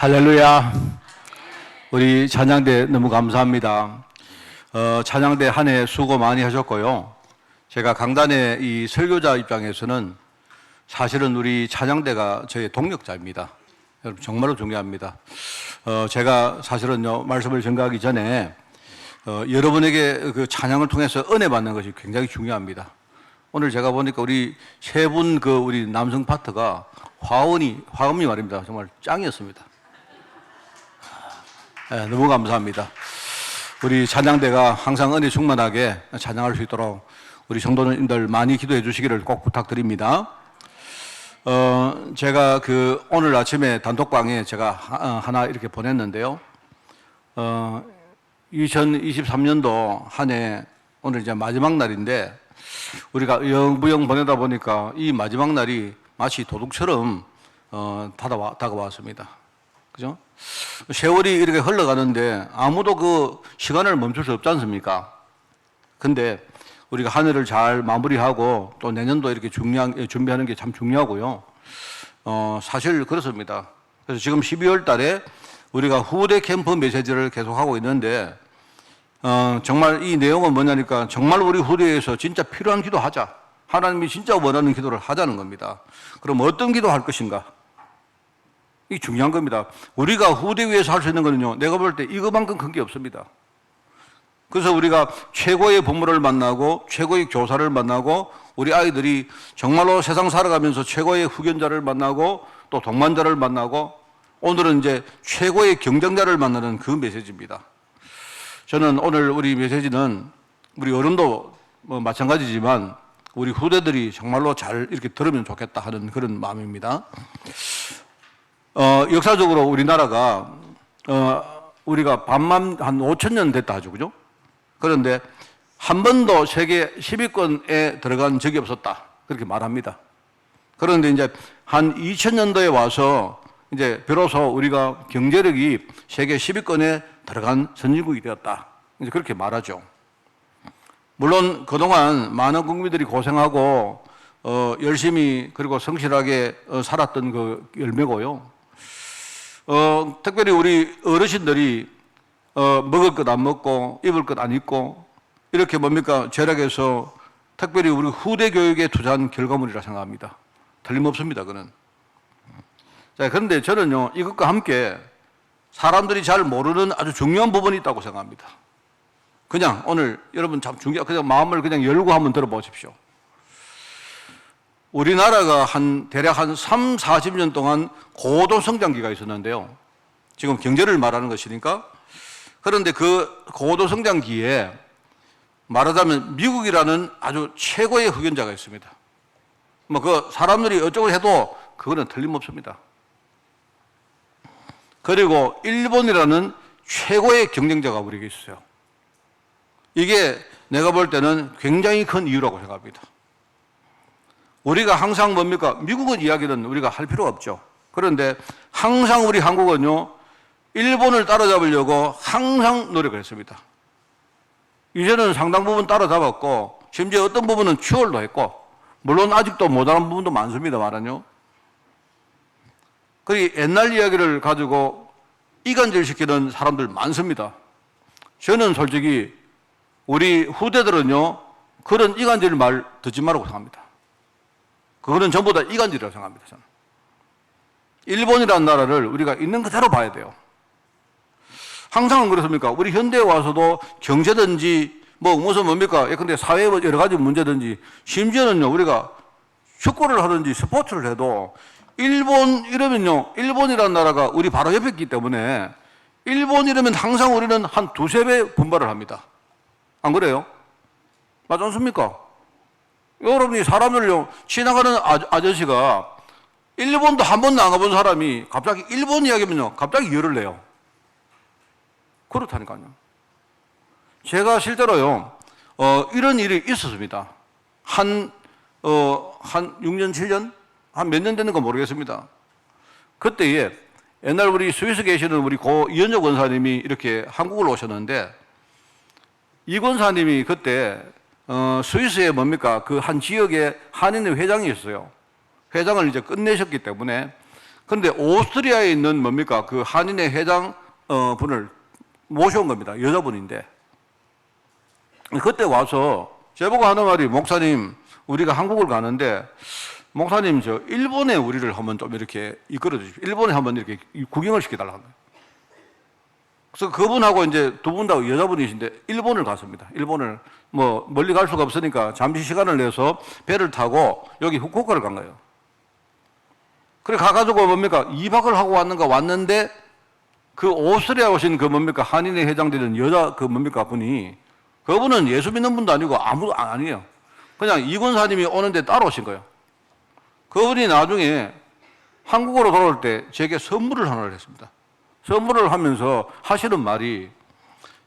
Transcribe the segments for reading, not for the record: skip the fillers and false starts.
할렐루야. 우리 찬양대 너무 감사합니다. 찬양대 한 해 수고 많이 하셨고요. 제가 강단의 이 설교자 입장에서는 사실은 우리 찬양대가 저의 동력자입니다. 여러분 정말로 중요합니다. 제가 사실은요 말씀을 전가하기 전에 여러분에게 그 찬양을 통해서 은혜 받는 것이 굉장히 중요합니다. 오늘 제가 보니까 우리 세 분 우리 남성 파트가 화음이 말입니다. 정말 짱이었습니다. 네, 너무 감사합니다. 우리 찬양대가 항상 은혜 충만하게 찬양할 수 있도록 우리 성도님들 많이 기도해 주시기를 꼭 부탁드립니다. 제가 오늘 아침에 단톡방에 제가 하나 이렇게 보냈는데요. 2023년도 한 해 오늘 이제 마지막 날인데 우리가 영부영 보내다 보니까 이 마지막 날이 마치 도둑처럼 다가왔습니다. 그죠? 세월이 이렇게 흘러가는데 아무도 그 시간을 멈출 수 없지 않습니까? 근데 우리가 한 해를 잘 마무리하고 또 내년도 이렇게 준비하는 게 참 중요하고요. 사실 그렇습니다. 그래서 지금 12월 달에 우리가 후대 캠프 메시지를 계속하고 있는데 정말 이 내용은 뭐냐니까 정말 우리 후대에서 진짜 필요한 기도 하자. 하나님이 진짜 원하는 기도를 하자는 겁니다. 그럼 어떤 기도 할 것인가? 이 중요한 겁니다. 우리가 후대 위에서 할 수 있는 거는요, 내가 볼 때 이거만큼 큰 게 없습니다. 그래서 우리가 최고의 부모를 만나고 최고의 교사를 만나고 우리 아이들이 정말로 세상 살아가면서 최고의 후견자를 만나고 또 동반자를 만나고 오늘은 이제 최고의 경쟁자를 만나는 그 메시지입니다. 저는 오늘 우리 메시지는 우리 어른도 마찬가지지만 우리 후대들이 정말로 잘 이렇게 들으면 좋겠다 하는 그런 마음입니다. 역사적으로 우리나라가 우리가 반만 한 5,000년 됐다 하죠, 그죠? 그런데 한 번도 세계 10위권에 들어간 적이 없었다 그렇게 말합니다. 그런데 이제 한 2000년도에 와서 이제 비로소 우리가 경제력이 세계 10위권에 들어간 선진국이 되었다 이제 그렇게 말하죠. 물론 그동안 많은 국민들이 고생하고 열심히 그리고 성실하게 살았던 그 열매고요. 특별히 우리 어르신들이 먹을 것 안 먹고 입을 것 안 입고 이렇게 뭡니까 절약해서 특별히 우리 후대 교육에 투자한 결과물이라 생각합니다. 틀림없습니다. 그는. 자, 그런데 저는요 이것과 함께 사람들이 잘 모르는 아주 중요한 부분이 있다고 생각합니다. 그냥 오늘 여러분 참 그냥 마음을 그냥 열고 한번 들어보십시오. 우리나라가 대략 한 3, 40년 동안 고도 성장기가 있었는데요. 지금 경제를 말하는 것이니까. 그런데 그 고도 성장기에 말하자면 미국이라는 아주 최고의 후견자가 있습니다. 그 사람들이 어쩌고 해도 그거는 틀림없습니다. 그리고 일본이라는 최고의 경쟁자가 우리에게 있어요. 이게 내가 볼 때는 굉장히 큰 이유라고 생각합니다. 우리가 항상 뭡니까? 미국은 이야기는 우리가 할 필요가 없죠. 그런데 항상 우리 한국은요, 일본을 따라잡으려고 항상 노력을 했습니다. 이제는 상당 부분 따라잡았고, 심지어 어떤 부분은 추월도 했고, 물론 아직도 못하는 부분도 많습니다만은요. 그리고 옛날 이야기를 가지고 이간질시키는 사람들 많습니다. 저는 솔직히 우리 후대들은요, 그런 이간질 말 듣지 말라고 생각합니다. 그거는 전부 다 이간질이라고 생각합니다, 저는. 일본이라는 나라를 우리가 있는 그대로 봐야 돼요. 항상 그렇습니까? 우리 현대에 와서도 경제든지 무슨 뭡니까? 예컨대 사회 여러 가지 문제든지 심지어는요, 우리가 축구를 하든지 스포츠를 해도 일본 이러면요, 일본이라는 나라가 우리 바로 옆에 있기 때문에 일본 이러면 항상 우리는 한 두세 배 분발을 합니다. 안 그래요? 맞지 않습니까? 여러분이 사람들요, 지나가는 아저씨가 일본도 한 번도 안 가본 사람이 갑자기 일본 이야기하면요, 갑자기 열을 내요. 그렇다니까요. 제가 실제로요, 이런 일이 있었습니다. 한 6년, 7년? 한 몇 년 되는 건 모르겠습니다. 그때에 옛날 우리 스위스 계시는 우리 고 이현적 원사님이 이렇게 한국을 오셨는데 이 권사님이 그때 스위스에 뭡니까? 그 한 지역에 한인회 회장이 있어요. 회장을 이제 끝내셨기 때문에 그런데 오스트리아에 있는 뭡니까? 그 한인회 회장 분을 모셔온 겁니다. 여자분인데. 그때 와서 제보고 하는 말이, 목사님, 우리가 한국을 가는데, 목사님, 저 일본에 우리를 한번 좀 이렇게 이끌어 주십시오. 일본에 한번 이렇게 구경을 시켜달라는 거예요. 그래서 그분하고 이제 두 분 다 여자분이신데 일본을 갔습니다. 일본을 뭐 멀리 갈 수가 없으니까 잠시 시간을 내서 배를 타고 여기 후쿠오카를 간 거예요. 그래 가가지고 뭡니까? 2박을 하고 왔는데 그 오스트리아 오신 그 뭡니까? 한인회 회장 되는 여자 그 뭡니까? 분이, 그분은 예수 믿는 분도 아니고 아무도 아니에요. 그냥 이권사님이 오는데 따라오신 거예요. 그분이 나중에 한국으로 돌아올 때 제게 선물을 하나를 했습니다. 선물을 하면서 하시는 말이,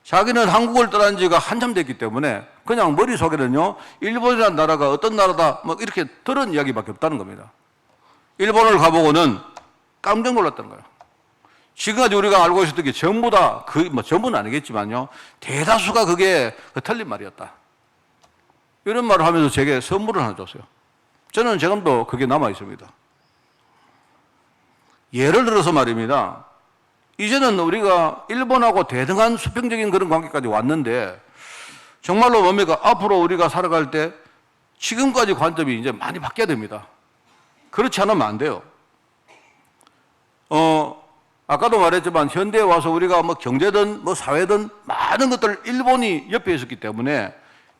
자기는 한국을 떠난 지가 한참 됐기 때문에 그냥 머릿속에는요, 일본이라는 나라가 어떤 나라다 뭐 이렇게 들은 이야기밖에 없다는 겁니다. 일본을 가보고는 깜짝 놀랐다는 거예요. 지금까지 우리가 알고 있었던 게 전부 다, 뭐 전부는 아니겠지만요, 대다수가 그게 틀린 말이었다. 이런 말을 하면서 제게 선물을 하나 줬어요. 저는 지금도 그게 남아 있습니다. 예를 들어서 말입니다. 이제는 우리가 일본하고 대등한 수평적인 그런 관계까지 왔는데, 정말로 뭡니까? 앞으로 우리가 살아갈 때 지금까지 관점이 이제 많이 바뀌어야 됩니다. 그렇지 않으면 안 돼요. 아까도 말했지만 현대에 와서 우리가 뭐 경제든 뭐 사회든 많은 것들 일본이 옆에 있었기 때문에,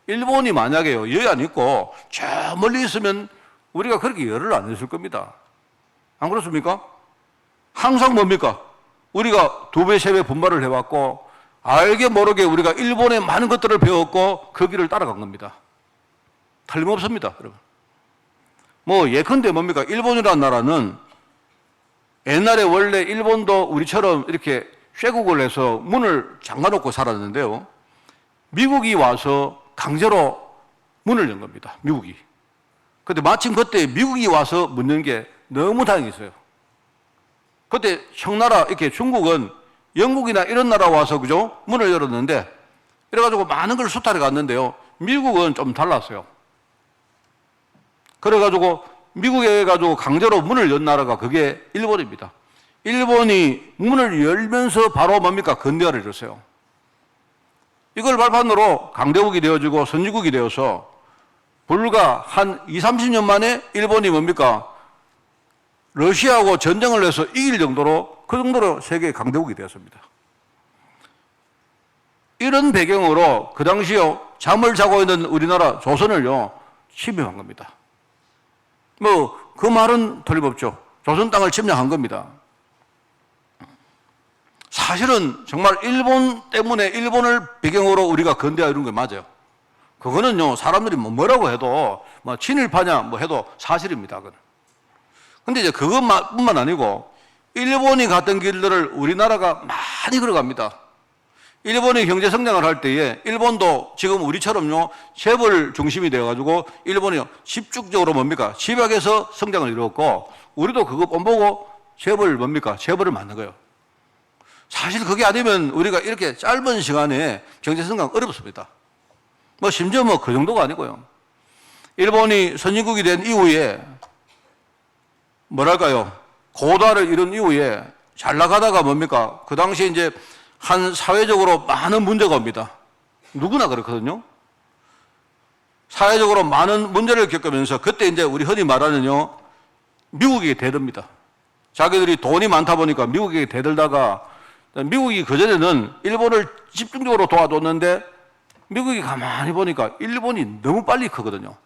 일본이 만약에요, 여기 안 있고 저 멀리 있으면 우리가 그렇게 열을 안 했을 겁니다. 안 그렇습니까? 항상 뭡니까? 우리가 2배, 3배 분발을 해왔고, 알게 모르게 우리가 일본의 많은 것들을 배웠고 그 길을 따라간 겁니다. 틀림없습니다, 여러분. 뭐 예컨대 뭡니까? 일본이라는 나라는 옛날에 원래 일본도 우리처럼 이렇게 쇠국을 해서 문을 잠가놓고 살았는데요, 미국이 와서 강제로 문을 연 겁니다. 미국이. 근데 마침 그때 미국이 와서 문 연 게 너무 다행이었어요. 그때 청나라, 이렇게 중국은 영국이나 이런 나라 와서, 그죠? 문을 열었는데, 이래가지고 많은 걸 수탈해 갔는데요, 미국은 좀 달랐어요. 그래가지고 미국에 가지고 강제로 문을 연 나라가 그게 일본입니다. 일본이 문을 열면서 바로 뭡니까? 근대화를 이뤘어요. 이걸 발판으로 강대국이 되어지고 선진국이 되어서 불과 한 20, 30년 만에 일본이 뭡니까? 러시아하고 전쟁을 해서 이길 정도로, 그 정도로 세계 강대국이 되었습니다. 이런 배경으로 그 당시에 잠을 자고 있는 우리나라 조선을요, 침입한 겁니다. 뭐 그 말은 틀림없죠. 조선 땅을 침략한 겁니다. 사실은 정말 일본 때문에, 일본을 배경으로 우리가 근대화 이룬 게 맞아요. 그거는요, 사람들이 뭐라고 해도, 뭐 친일파냐 뭐 해도 사실입니다. 그건. 근데 이제 그것뿐만 아니고 일본이 갔던 길들을 우리나라가 많이 걸어갑니다. 일본이 경제 성장을 할 때에 일본도 지금 우리처럼요, 재벌 중심이 되어가지고 일본이 집중적으로 뭡니까? 집약해서 성장을 이루었고, 우리도 그거 뻔보고 재벌 뭡니까? 재벌을 만든 거예요. 사실 그게 아니면 우리가 이렇게 짧은 시간에 경제 성장 어렵습니다. 뭐 심지어 뭐 그 정도가 아니고요. 일본이 선진국이 된 이후에 뭐랄까요? 고도화를 이룬 이후에 잘 나가다가 뭡니까? 그 당시에 이제 한 사회적으로 많은 문제가 옵니다. 누구나 그렇거든요. 사회적으로 많은 문제를 겪으면서 그때 이제 우리 흔히 말하는요, 미국에게 대듭니다. 자기들이 돈이 많다 보니까 미국에게 대들다가, 미국이 그전에는 일본을 집중적으로 도와줬는데 미국이 가만히 보니까 일본이 너무 빨리 크거든요.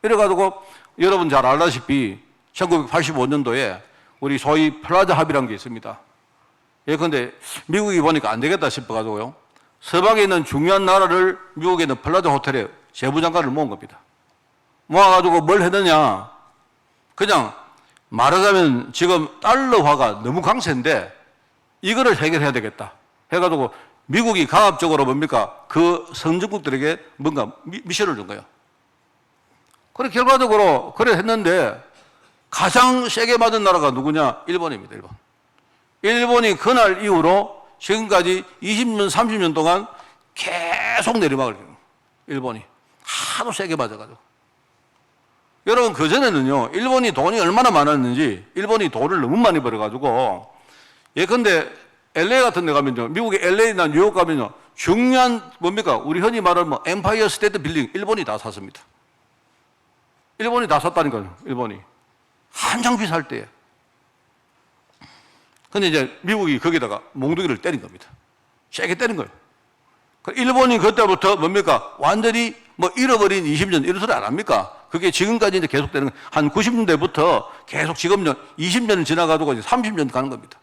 이래가지고 여러분 잘 알다시피 1985년도에 우리 소위 플라자 합의라는 게 있습니다. 예컨대 미국이 보니까 안 되겠다 싶어가지고요, 서방에 있는 중요한 나라를 미국에 있는 플라자 호텔에 재무장관을 모은 겁니다. 모아가지고 뭘 했느냐, 그냥 말하자면 지금 달러화가 너무 강세인데 이거를 해결해야 되겠다 해가지고 미국이 강압적으로 뭡니까? 그 선진국들에게 뭔가 미션을 준 거예요. 그래 결과적으로 그래 했는데 가장 세게 맞은 나라가 누구냐? 일본입니다. 일본. 일본이 그날 이후로 지금까지 20년, 30년 동안 계속 내리막을 해요. 일본이. 하도 세게 맞아가지고. 여러분, 그전에는요, 일본이 돈이 얼마나 많았는지, 일본이 돈을 너무 많이 벌어가지고, 예컨대 LA 같은 데 가면요, 미국의 LA나 뉴욕 가면요, 중요한, 뭡니까? 우리 흔히 말하는 뭐, 엠파이어 스테이트 빌딩, 일본이 다 샀습니다. 일본이 다 샀다니까요, 일본이. 한 장비 살 때에. 근데 이제 미국이 거기다가 몽둥이를 때린 겁니다. 세게 때린 거예요. 일본이 그때부터 뭡니까? 완전히 뭐 잃어버린 20년 이런 소리 안 합니까? 그게 지금까지 이제 계속되는 한 90년대부터 계속 지금요 20년을 지나가지고 이제 30년 가는 겁니다.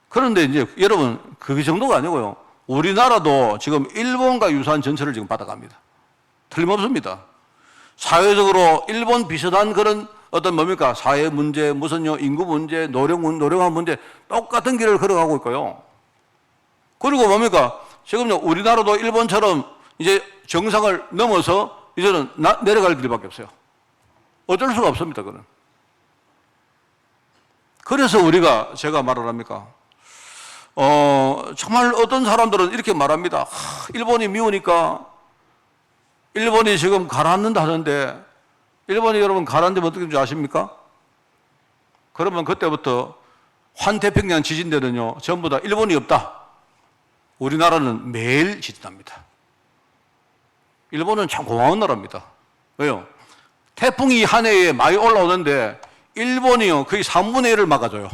그런데 이제 여러분 그 정도가 아니고요. 우리나라도 지금 일본과 유사한 전철을 지금 받아갑니다. 틀림없습니다. 사회적으로 일본 비슷한 그런 어떤 뭡니까? 사회 문제, 무슨요, 인구 문제, 노령화 문제, 똑같은 길을 걸어가고 있고요. 그리고 뭡니까? 지금요, 우리나라도 일본처럼 이제 정상을 넘어서 이제는 내려갈 길밖에 없어요. 어쩔 수가 없습니다, 그는. 그래서 우리가, 제가 말을 합니까? 정말 어떤 사람들은 이렇게 말합니다. 일본이 미우니까 일본이 지금 가라앉는다 하는데, 일본이 여러분 가라앉으면 어떻게 되는지 아십니까? 그러면 그때부터 환태평양 지진대는요, 전부 다 일본이 없다. 우리나라는 매일 지진합니다. 일본은 참 고마운 나라입니다. 왜요? 태풍이 한 해에 많이 올라오는데 일본이요 거의 3분의 1을 막아줘요.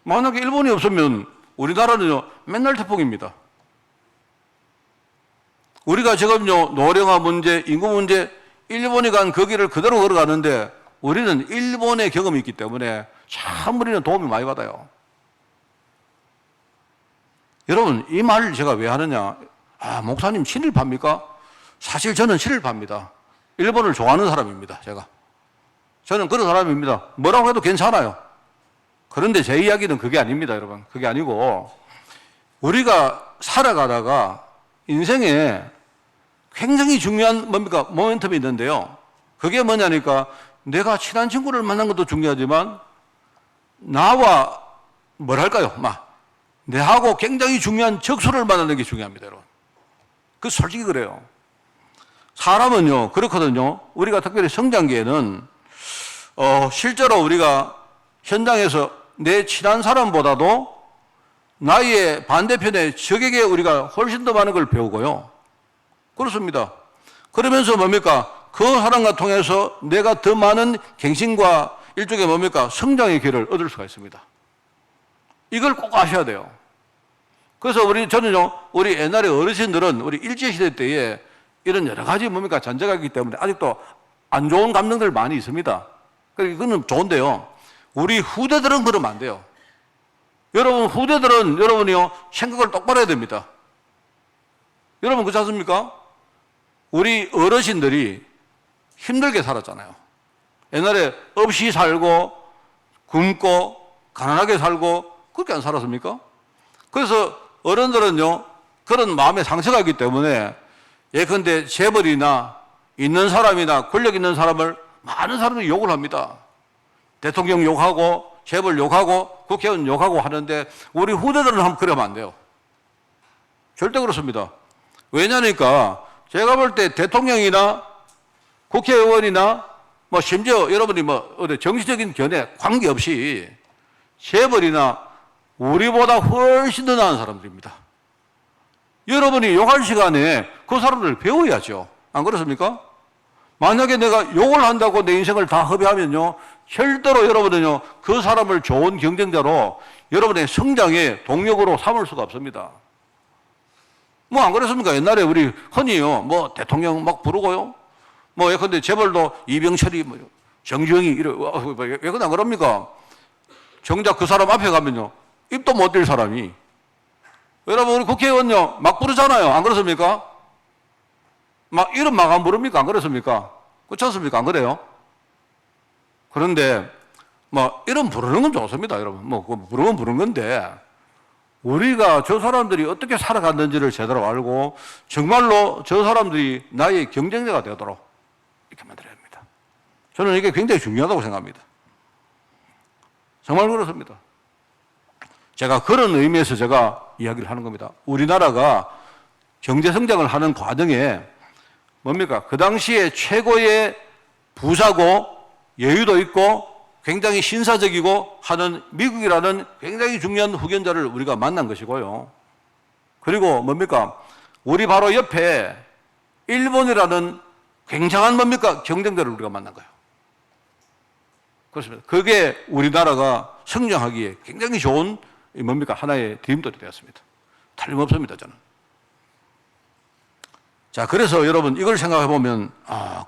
만약에 일본이 없으면 우리나라는요 맨날 태풍입니다. 우리가 지금요 노령화 문제, 인구 문제, 일본이 간 그 길을 그대로 걸어가는데 우리는 일본의 경험이 있기 때문에 참 우리는 도움이 많이 받아요. 여러분, 이 말을 제가 왜 하느냐? 목사님 친일파입니까? 사실 저는 친일파입니다. 일본을 좋아하는 사람입니다, 제가. 저는 그런 사람입니다. 뭐라고 해도 괜찮아요. 그런데 제 이야기는 그게 아닙니다, 여러분. 그게 아니고, 우리가 살아가다가 인생에 굉장히 중요한 뭡니까? 모멘텀이 있는데요. 그게 뭐냐니까, 내가 친한 친구를 만난 것도 중요하지만, 나와, 뭐랄까요? 내하고 굉장히 중요한 적수를 만나는 게 중요합니다, 여러분. 그 솔직히 그래요. 사람은요, 그렇거든요. 우리가 특별히 성장기에는, 실제로 우리가 현장에서 내 친한 사람보다도 나의 반대편의 적에게 우리가 훨씬 더 많은 걸 배우고요. 그렇습니다. 그러면서 뭡니까? 그 사람과 통해서 내가 더 많은 갱신과 일종의 뭡니까? 성장의 기회를 얻을 수가 있습니다. 이걸 꼭 아셔야 돼요. 그래서 저는요, 우리 옛날에 어르신들은 우리 일제시대 때에 이런 여러 가지 뭡니까? 잔재가 있기 때문에 아직도 안 좋은 감정들 많이 있습니다. 이거는 좋은데요. 우리 후대들은 그러면 안 돼요. 여러분, 후대들은 여러분이요, 생각을 똑바로 해야 됩니다. 여러분, 그렇지 않습니까? 우리 어르신들이 힘들게 살았잖아요. 옛날에 없이 살고, 굶고, 가난하게 살고, 그렇게 안 살았습니까? 그래서 어른들은요, 그런 마음에 상처가 있기 때문에 예컨대 재벌이나 있는 사람이나 권력 있는 사람을 많은 사람들이 욕을 합니다. 대통령 욕하고, 재벌 욕하고, 국회의원 욕하고 하는데 우리 후대들은 한번 그러면 안 돼요. 절대 그렇습니다. 왜냐니까 제가 볼 때 대통령이나 국회의원이나 뭐 심지어 여러분이 어디 정치적인 견해 관계없이 재벌이나 우리보다 훨씬 더 나은 사람들입니다. 여러분이 욕할 시간에 그 사람들을 배워야죠. 안 그렇습니까? 만약에 내가 욕을 한다고 내 인생을 다 허비하면요, 절대로 여러분은요, 그 사람을 좋은 경쟁자로 여러분의 성장의 동력으로 삼을 수가 없습니다. 안 그렇습니까? 옛날에 우리 흔히요, 대통령 막 부르고요, 예컨대 재벌도 이병철이, 정주영이, 왜 그냥 그럽니까? 정작 그 사람 앞에 가면요, 입도 못 댈 사람이. 여러분, 우리 국회의원요, 막 부르잖아요. 안 그렇습니까? 이름 막 안 부릅니까? 안 그렇습니까? 그렇지 않습니까? 안 그래요? 그런데, 이름 부르는 건 좋습니다, 여러분. 부르면 부르는 건데, 우리가 저 사람들이 어떻게 살아갔는지를 제대로 알고, 정말로 저 사람들이 나의 경쟁자가 되도록 이렇게 만들어야 합니다. 저는 이게 굉장히 중요하다고 생각합니다. 정말 그렇습니다. 제가 그런 의미에서 제가 이야기를 하는 겁니다. 우리나라가 경제 성장을 하는 과정에 뭡니까? 그 당시에 최고의 부자고 여유도 있고 굉장히 신사적이고 하는 미국이라는 굉장히 중요한 후견자를 우리가 만난 것이고요. 그리고 뭡니까? 우리 바로 옆에 일본이라는 굉장한 뭡니까? 경쟁자를 우리가 만난 거예요. 그렇습니다. 그게 우리나라가 성장하기에 굉장히 좋은 뭡니까? 하나의 디딤돌이 되었습니다. 틀림없습니다, 저는. 자, 그래서 여러분 이걸 생각해 보면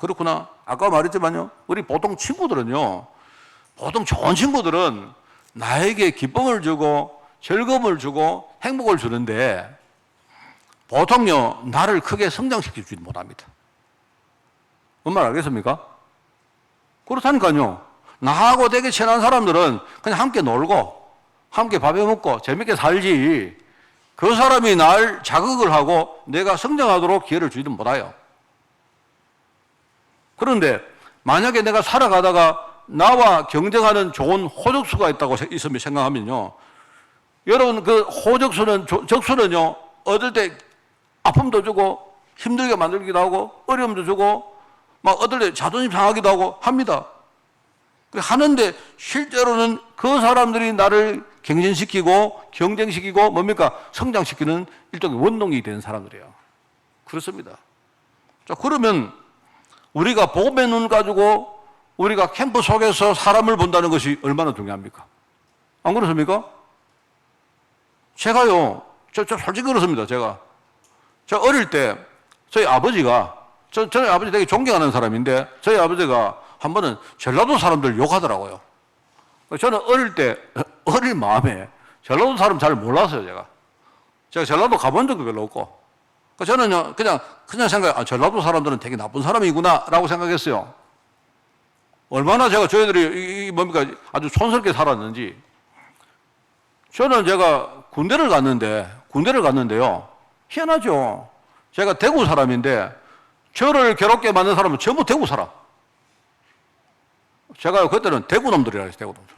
그렇구나. 아까 말했지만요. 우리 보통 친구들은요. 보통 좋은 친구들은 나에게 기쁨을 주고 즐거움을 주고 행복을 주는데 보통요. 나를 크게 성장시키지 못합니다. 뭔 말 알겠습니까? 그렇다니까요. 나하고 되게 친한 사람들은 그냥 함께 놀고 함께 밥해 먹고 재밌게 살지 그 사람이 날 자극을 하고 내가 성장하도록 기회를 주지는 못해요. 그런데 만약에 내가 살아가다가 나와 경쟁하는 좋은 호적수가 있다고 있으면 생각하면요. 여러분 그 호적수는 적수는요. 얻을 때 아픔도 주고 힘들게 만들기도 하고 어려움도 주고 막 얻을 때 자존심 상하기도 하고 합니다. 하는데 실제로는 그 사람들이 나를 경쟁시키고 경쟁시키고 뭡니까? 성장시키는 일종의 원동력이 되는 사람들이에요. 그렇습니다. 자, 그러면 우리가 복음의 눈 가지고 우리가 캠프 속에서 사람을 본다는 것이 얼마나 중요합니까? 안 그렇습니까? 제가요, 저 솔직히 그렇습니다. 저 어릴 때 저희 아버지가 저희 아버지 되게 존경하는 사람인데 저희 아버지가 한 번은 전라도 사람들 욕하더라고요. 저는 어릴 때, 어릴 마음에 전라도 사람 잘 몰랐어요, 제가 전라도 가본 적도 별로 없고. 저는요, 그냥 전라도 사람들은 되게 나쁜 사람이구나, 라고 생각했어요. 얼마나 저희들이, 뭡니까, 아주 촌스럽게 살았는지. 저는 제가 군대를 갔는데요. 희한하죠. 제가 대구 사람인데, 저를 괴롭게 만든 사람은 전부 대구 사람. 제가 그때는 대구 놈들이라 했어요, 대구 놈들.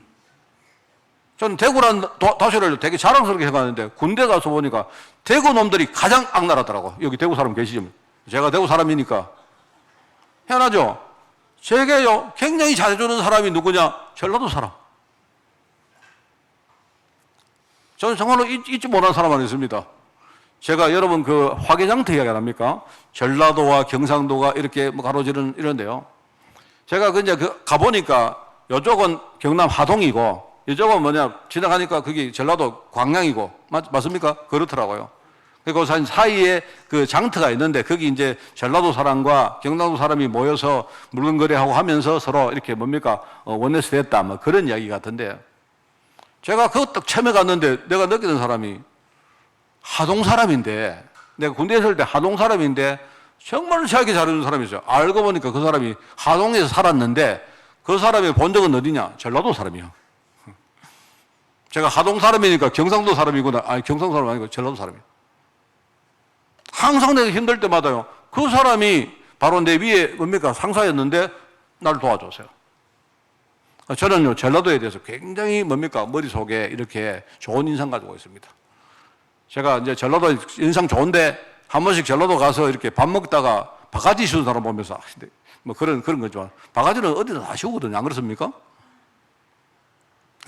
저는 대구란 도시를 되게 자랑스럽게 생각하는데 군대 가서 보니까 대구 놈들이 가장 악랄하더라고. 여기 대구 사람 계시죠? 제가 대구 사람이니까. 희한하죠? 제게요, 굉장히 잘해주는 사람이 누구냐? 전라도 사람. 저는 정말로 잊지 못한 사람 하나 있습니다. 제가 여러분 그 화개장터 이야기 안 합니까? 전라도와 경상도가 이렇게 가로지르는 이런데요. 제가 이제 가보니까 이쪽은 경남 하동이고 이쪽은 지나가니까 그게 전라도 광양이고 맞습니까? 그렇더라고요. 그리고 그 사이에 그 장터가 있는데 거기 이제 전라도 사람과 경상도 사람이 모여서 물건 거래하고 하면서 서로 이렇게 원내스 됐다 뭐 그런 이야기 같은데 제가 그거 딱 처음에 갔는데 내가 느끼는 사람이 하동 사람인데 내가 군대에 있을 때 하동 사람인데 정말 자기 잘해주는 사람이 있어요. 알고 보니까 그 사람이 하동에서 살았는데 그 사람이 본 적은 어디냐? 전라도 사람이요. 제가 하동 사람이니까 경상도 사람이구나. 아니, 경상도 사람 아니고 전라도 사람이에요. 항상 내가 힘들 때마다요. 그 사람이 바로 내 위에 상사였는데 나를 도와줬어요. 저는요, 전라도에 대해서 굉장히 머릿속에 이렇게 좋은 인상 가지고 있습니다. 제가 이제 전라도 인상 좋은데 한 번씩 전라도 가서 이렇게 밥 먹다가 바가지 씌우는 사람 보면서 그런 거지만 바가지는 어디서 다 씌우거든요. 안 그렇습니까?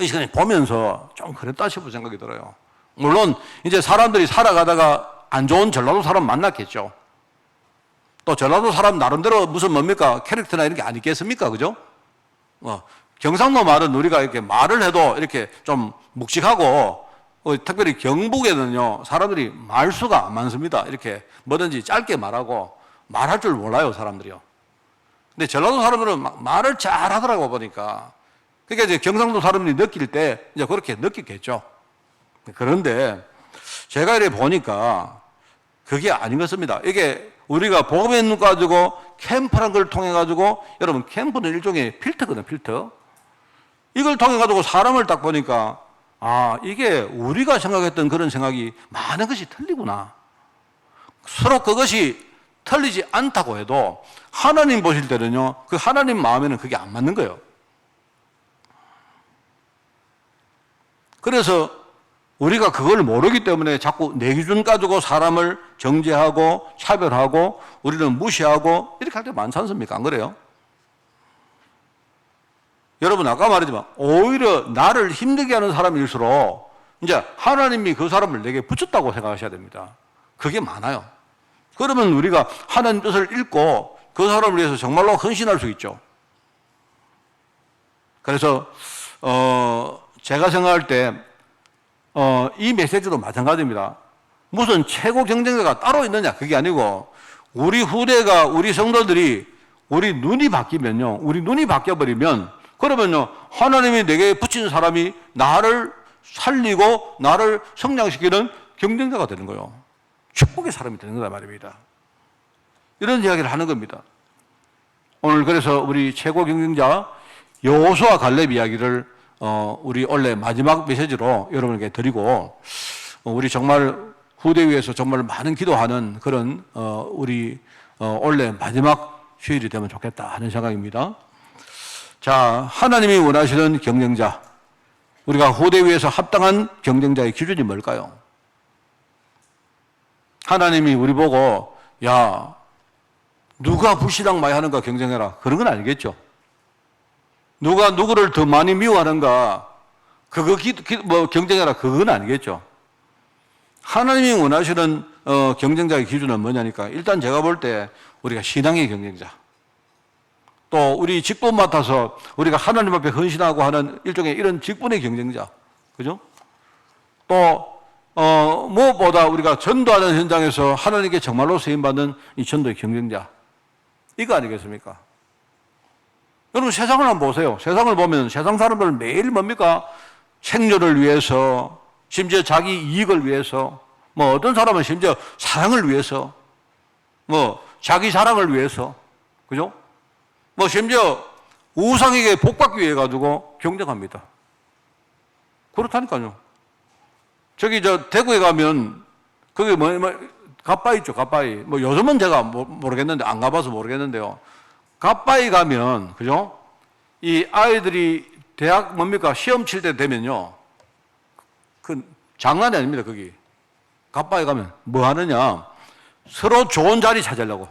이 시간에 보면서 좀 그랬다 싶은 생각이 들어요. 물론 이제 사람들이 살아가다가 안 좋은 전라도 사람 만났겠죠. 또 전라도 사람 나름대로 무슨 캐릭터나 이런 게 안 있겠습니까? 그죠? 경상도 말은 우리가 이렇게 말을 해도 이렇게 좀 묵직하고 특별히 경북에는요, 사람들이 말수가 많습니다. 이렇게 뭐든지 짧게 말하고 말할 줄 몰라요, 사람들이요. 근데 전라도 사람들은 말을 잘 하더라고 보니까. 그러니까 이제 경상도 사람들이 느낄 때 이제 그렇게 느끼겠죠. 그런데 제가 이렇게 보니까 그게 아닌 것입니다. 이게 우리가 복음의 눈 가지고 캠프라는 걸 통해 가지고 여러분 캠프는 일종의 필터거든요, 필터. 이걸 통해 가지고 사람을 딱 보니까 이게 우리가 생각했던 그런 생각이 많은 것이 틀리구나. 서로 그것이 틀리지 않다고 해도 하나님 보실 때는요, 그 하나님 마음에는 그게 안 맞는 거예요. 그래서 우리가 그걸 모르기 때문에 자꾸 내 기준 가지고 사람을 정죄하고 차별하고 우리는 무시하고 이렇게 할 때 많지 않습니까? 안 그래요? 여러분 아까 말했지만 오히려 나를 힘들게 하는 사람일수록 이제 하나님이 그 사람을 내게 붙였다고 생각하셔야 됩니다. 그게 많아요. 그러면 우리가 하나님 뜻을 읽고 그 사람을 위해서 정말로 헌신할 수 있죠. 그래서 제가 생각할 때 이 메시지도 마찬가지입니다. 무슨 최고 경쟁자가 따로 있느냐 그게 아니고 우리 후대가 우리 성도들이 우리 눈이 바뀌면요. 우리 눈이 바뀌어버리면 그러면요. 하나님이 내게 붙인 사람이 나를 살리고 나를 성장시키는 경쟁자가 되는 거예요. 축복의 사람이 되는 거다 말입니다. 이런 이야기를 하는 겁니다. 오늘 그래서 우리 최고 경쟁자 여호수아 갈렙 이야기를 우리 원래 마지막 메시지로 여러분에게 드리고 우리 정말 후대 위해서 정말 많은 기도하는 그런 우리 원래 마지막 휴일이 되면 좋겠다 하는 생각입니다. 자, 하나님이 원하시는 경쟁자, 우리가 후대 위해서 합당한 경쟁자의 기준이 뭘까요? 하나님이 우리 보고 야 누가 불신앙 많이 하는가 경쟁해라 그런 건 아니겠죠. 누가 누구를 더 많이 미워하는가 그거 경쟁해라 그건 아니겠죠. 하나님이 원하시는 경쟁자의 기준은 뭐냐니까 일단 제가 볼 때 우리가 신앙의 경쟁자, 또 우리 직분 맡아서 우리가 하나님 앞에 헌신하고 하는 일종의 이런 직분의 경쟁자, 그죠? 또 무엇보다 우리가 전도하는 현장에서 하나님께 정말로 쓰임받는 이 전도의 경쟁자, 이거 아니겠습니까? 여러분 세상을 한번 보세요. 세상을 보면 세상 사람들은 매일 뭡니까? 생존을 위해서, 심지어 자기 이익을 위해서, 뭐 어떤 사람은 심지어 사랑을 위해서, 뭐 자기 자랑을 위해서, 그죠? 뭐 심지어 우상에게 복받기 위해 가지고 경쟁합니다. 그렇다니까요. 저기 대구에 가면 거기 갓바위 있죠, 갓바위. 뭐 요즘은 제가 모르겠는데 안 가봐서 모르겠는데요. 갓바위 가면 그죠? 이 아이들이 대학 뭡니까 시험 칠 때 되면요, 그 장난이 아닙니다. 거기 갓바위 가면 뭐 하느냐? 서로 좋은 자리 찾으려고.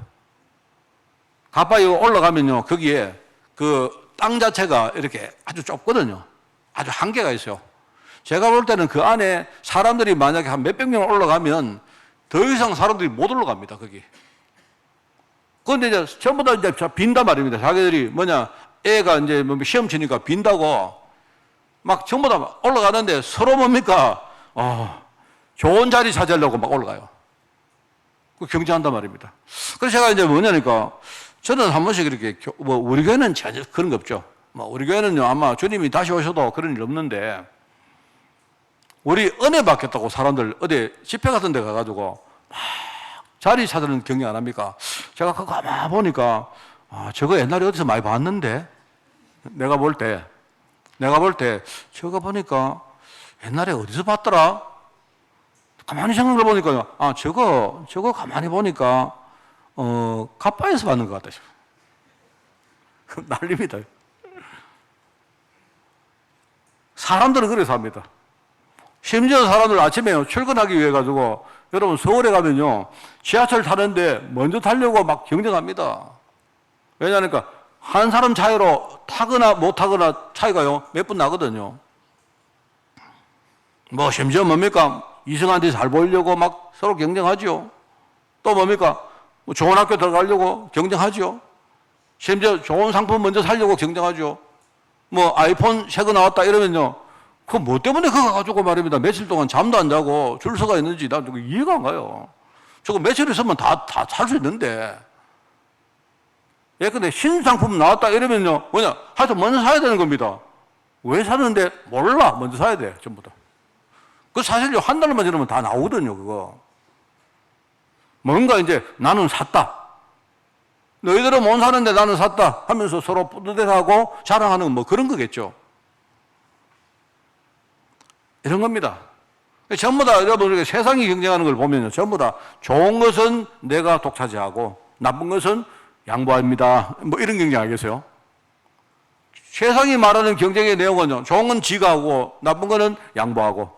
갓바위 올라가면요, 거기에 그 땅 자체가 이렇게 아주 좁거든요. 아주 한계가 있어요. 제가 볼 때는 그 안에 사람들이 만약에 한 몇백 명 올라가면 더 이상 사람들이 못 올라갑니다, 거기. 그런데 이제 전부 다 이제 빈단 말입니다. 자기들이 뭐냐, 애가 이제 시험 치니까 빈다고 막 전부 다 올라가는데 서로 뭡니까? 좋은 자리 찾으려고 막 올라가요. 그 경쟁한단 말입니다. 그래서 제가 이제 뭐냐니까 저는 한 번씩 이렇게 뭐 우리 교회는 전혀 그런 거 없죠. 뭐 우리 교회는요 아마 주님이 다시 오셔도 그런 일 없는데 우리 은혜 받겠다고 사람들 어디 집회 같은 데 가가지고 막 자리 찾으는 경쟁 안 합니까? 제가 그거 가만 보니까 저거 옛날에 어디서 많이 봤는데 내가 볼 때 저거 보니까 옛날에 어디서 봤더라? 가만히 생각해 보니까요. 저거 가만히 보니까 갓바에서 받는 것 같다. 난립니다. 사람들은 그래서 합니다. 심지어 사람들 아침에 출근하기 위해 가지고 여러분 서울에 가면요 지하철 타는데 먼저 타려고 막 경쟁합니다. 왜냐하니까 한 사람 차이로 타거나 못 타거나 차이가요 몇 분 나거든요. 뭐 심지어 뭡니까 이성한테 잘 보이려고 막 서로 경쟁하죠. 또 뭡니까 뭐 좋은 학교 들어가려고 경쟁하죠. 심지어 좋은 상품 먼저 사려고 경쟁하죠. 뭐 아이폰 새 거 나왔다 이러면요 그 뭐 때문에 그거 가지고 말입니다. 며칠 동안 잠도 안 자고 줄 서가 있는지 난 이해가 안 가요. 저거 며칠 있으면 다 살 수 있는데. 예, 근데 신상품 나왔다 이러면요, 뭐냐, 하여튼 먼저 사야 되는 겁니다. 왜 사는데 몰라. 먼저 사야 돼, 전부 다. 그 사실요, 한 달만 지나면 다 나오거든요, 그거. 뭔가 이제 나는 샀다. 너희들은 못 사는데 나는 샀다 하면서 서로 뿌듯해하고 자랑하는 뭐 그런 거겠죠. 이런 겁니다. 전부 다 여러분 세상이 경쟁하는 걸 보면요, 전부 다 좋은 것은 내가 독차지하고 나쁜 것은 양보합니다. 뭐 이런 경쟁 알겠어요? 세상이 말하는 경쟁의 내용은요, 좋은 건 지가 하고 나쁜 거는 양보하고.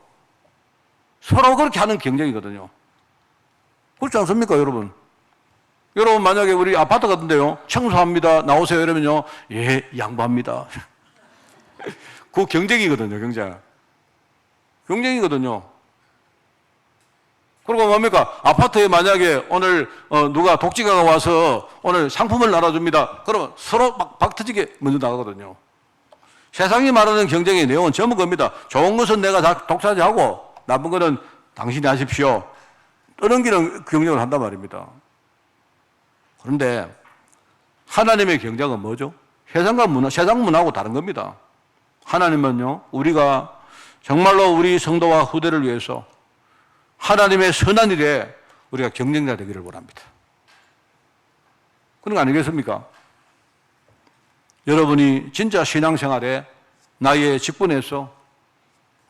서로 그렇게 하는 경쟁이거든요. 그렇지 않습니까, 여러분? 여러분 만약에 우리 아파트 같은데요, 청소합니다, 나오세요 이러면요, 예, 양보합니다. 그 경쟁이거든요, 경쟁이거든요. 그리고 뭡니까? 아파트에 만약에 오늘 누가 독지가가 와서 오늘 상품을 나눠줍니다. 그러면 서로 막 박터지게 먼저 나가거든요. 세상이 말하는 경쟁의 내용은 전부 겁니다. 좋은 것은 내가 다 독차지하고 나쁜 거는 당신이 하십시오. 떠넘기는 경쟁을 한단 말입니다. 그런데 하나님의 경쟁은 뭐죠? 세상 문화하고 다른 겁니다. 하나님은요, 우리가 정말로 우리 성도와 후대를 위해서 하나님의 선한 일에 우리가 경쟁자 되기를 원합니다. 그런 거 아니겠습니까? 여러분이 진짜 신앙생활에 나의 직분에서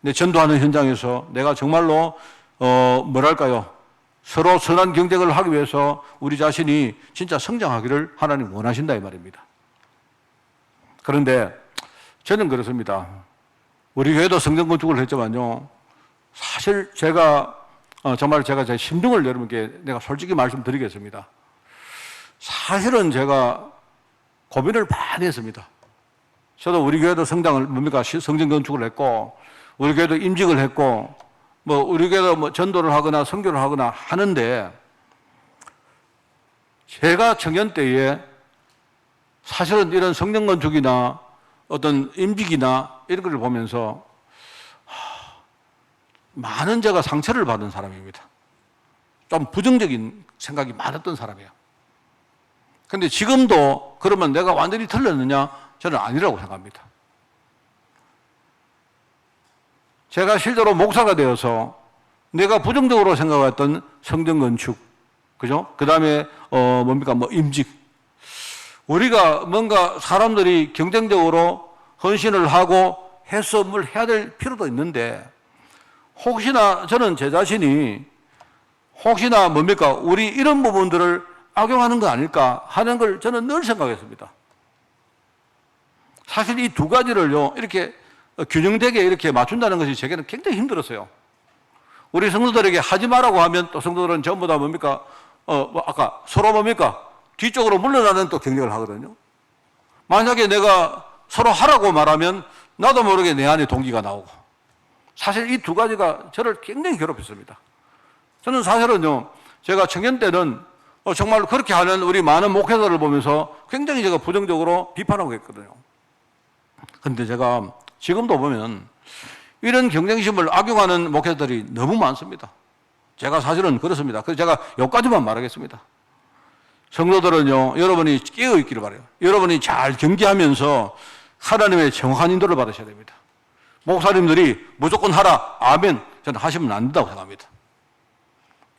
내 전도하는 현장에서 내가 정말로 뭐랄까요? 서로 선한 경쟁을 하기 위해서 우리 자신이 진짜 성장하기를 하나님 원하신다 이 말입니다. 그런데 저는 그렇습니다. 우리 교회도 성전 건축을 했지만요. 사실 제가 정말 제가 제 심정을 여러분께 내가 솔직히 말씀드리겠습니다. 사실은 제가 고민을 많이 했습니다. 저도 우리 교회도 성전 건축을 했고, 우리 교회도 임직을 했고, 우리 교회도 전도를 하거나 선교를 하거나 하는데, 제가 청년 때에 사실은 이런 성전 건축이나 어떤 임직이나 이런 걸 보면서 많은 제가 상처를 받은 사람입니다. 좀 부정적인 생각이 많았던 사람이에요. 그런데 지금도 그러면 내가 완전히 틀렸느냐? 저는 아니라고 생각합니다. 제가 실제로 목사가 되어서 내가 부정적으로 생각했던 성전 건축, 그죠? 그 다음에, 임직. 우리가 뭔가 사람들이 경쟁적으로 헌신을 하고 해서 뭘 해야 될 필요도 있는데, 혹시나 저는 제 자신이 혹시나 우리 이런 부분들을 악용하는 거 아닐까 하는 걸 저는 늘 생각했습니다. 사실 이 두 가지를요, 이렇게 균형되게 이렇게 맞춘다는 것이 제게는 굉장히 힘들었어요. 우리 성도들에게 하지 말라고 하면 또 성도들은 전부 다 아까 서로 뒤쪽으로 물러나는 또 경쟁을 하거든요. 만약에 내가 서로 하라고 말하면 나도 모르게 내 안에 동기가 나오고. 사실 이 두 가지가 저를 굉장히 괴롭혔습니다. 저는 사실은요, 제가 청년 때는 정말 그렇게 하는 우리 많은 목회자를 보면서 굉장히 제가 부정적으로 비판하고 했거든요. 그런데 제가 지금도 보면 이런 경쟁심을 악용하는 목회자들이 너무 많습니다. 제가 사실은 그렇습니다. 그래서 제가 여기까지만 말하겠습니다. 성도들은요, 여러분이 깨어있기를 바라요. 여러분이 잘 경계하면서 하나님의 정확한 인도를 받으셔야 됩니다. 목사님들이 무조건 하라, 아멘, 저는 하시면 안 된다고 생각합니다.